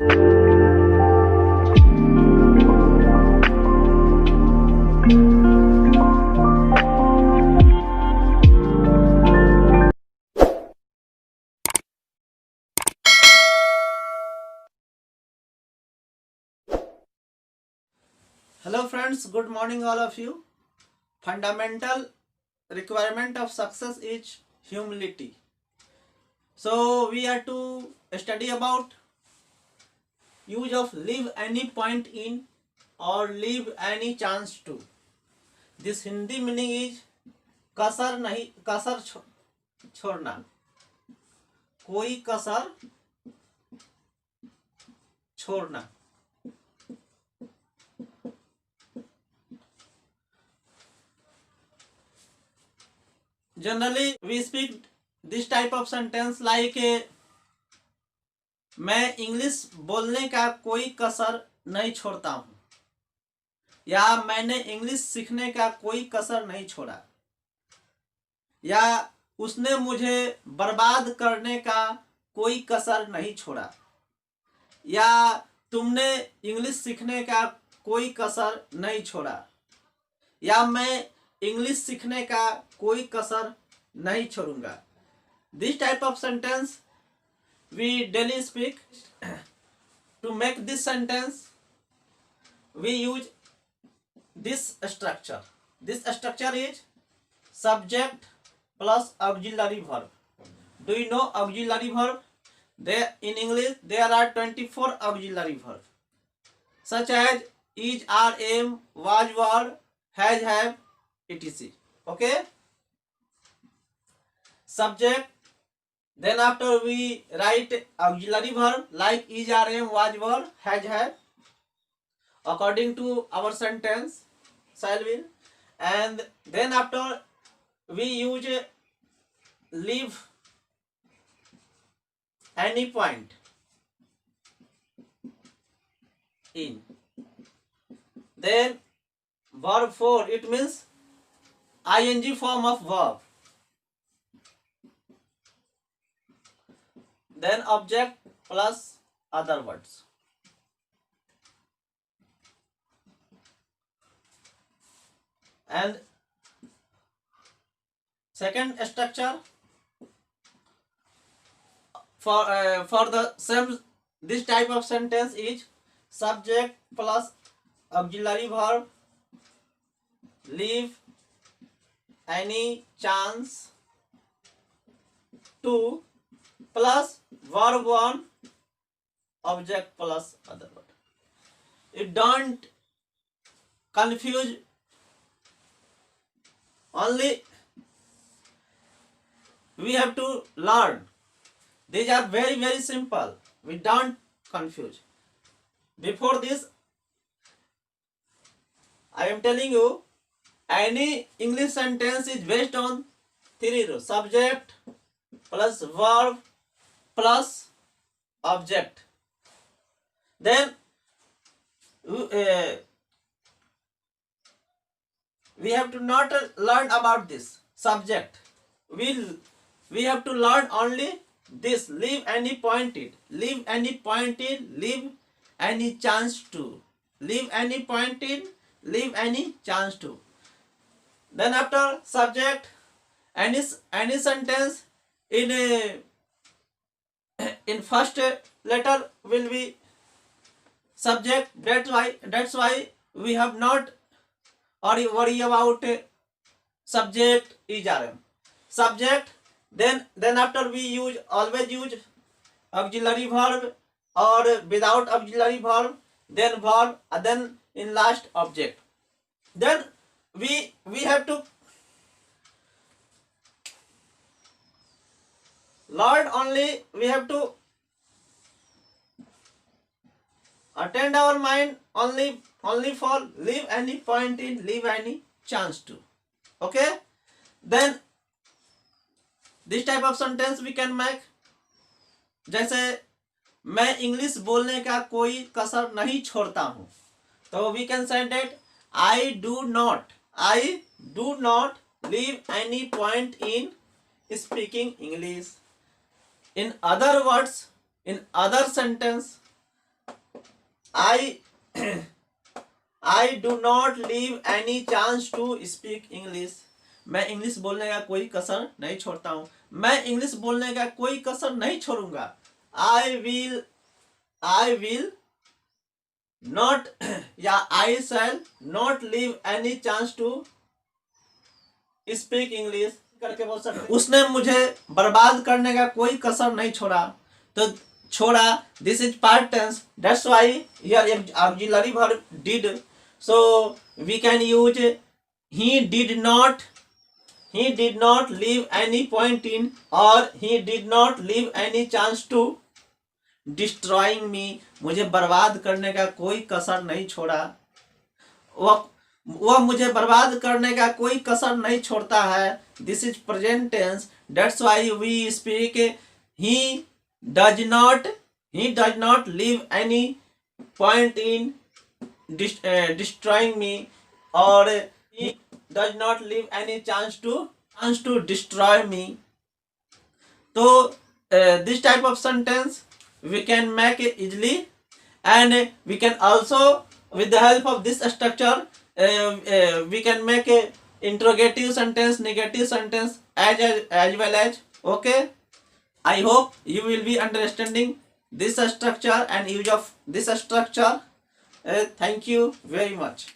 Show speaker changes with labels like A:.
A: Hello friends, good morning all of you. Fundamental requirement of success is humility. So we are to study about use of leave any point in or leave any chance to. This Hindi meaning is कसर नहीं कसर छोड़ना, कोई कसर छोड़ना. Generally we speak this type of sentence like मैं English बोलने का कोई कसर नहीं छोड़ता हूँ, या मैंने इंग्लिश सीखने का कोई कसर नहीं छोड़ा, या उसने मुझे बर्बाद करने का कोई कसर नहीं छोड़ा, या तुमने इंग्लिश सीखने का कोई कसर नहीं छोड़ा, या मैं इंग्लिश सीखने का कोई कसर नहीं छोड़ूंगा. This type of sentence we daily speak. To make this sentence we use this structure. This structure is subject plus auxiliary verb. Do you know auxiliary verb? There in English there are 24 auxiliary verbs such as is, are, am, was, were, has, have, etc. Okay, subject. Then after we write auxiliary verb like is, are, am, was, were, has, have according to our sentence shall will, and then after we use leave any point in. Then verb 4, it means ing form of verb. Then object plus other words. And second structure for the same this type of sentence is subject plus auxiliary verb, leave any chance to, plus verb 1, object plus other word. You don't confuse, only we have to learn. These are very very simple, we don't confuse. Before this I am telling you, any English sentence is based on 3 rules: subject plus verb plus object. Then we have to not learn about this subject. We have to learn only this: leave any point in, leave any point in, leave any chance to, leave any point in, leave any chance to. Then after subject, any sentence in in first letter will be subject. That's why we have not worry about subject is, rm, subject. Then after we always use auxiliary verb or without auxiliary verb, then verb, and then in last object. Then we have to learn only, we have to attend our mind only for leave any point in, leave any chance to. Okay, then this type of sentence we can make. जैसे मैं English बोलने का कोई कसर नहीं छोड़ता हूँ, तो we can say that I do not leave any point in speaking English. In other words, in other sentence, I I do not leave any chance to speak English. मैं इंग्लिश बोलने का कोई कसर नहीं छोड़ता हूँ. मैं इंग्लिश बोलने का कोई कसर नहीं छोड़ूंगा. I will not या I shall not leave any chance to speak English करके बोल सकते. उसने मुझे बर्बाद करने का कोई कसर नहीं छोड़ा. तो छोड़ा, this is past tense, that's why here auxiliary verb did, so we can use he did not leave any point in, or he did not leave any chance to destroying me. मुझे बर्बाद करने का कोई कसर नहीं छोड़ा. वह मुझे बर्बाद करने का कोई कसर नहीं छोड़ता है. This is present tense, that's why we speak he does not leave any point in destroying me, or he does not leave any chance to destroy me. So this type of sentence we can make it easily, and we can also, with the help of this structure, we can make a interrogative sentence, negative sentence as well as. Okay, I hope you will be understanding this structure and use of this structure. Thank you very much.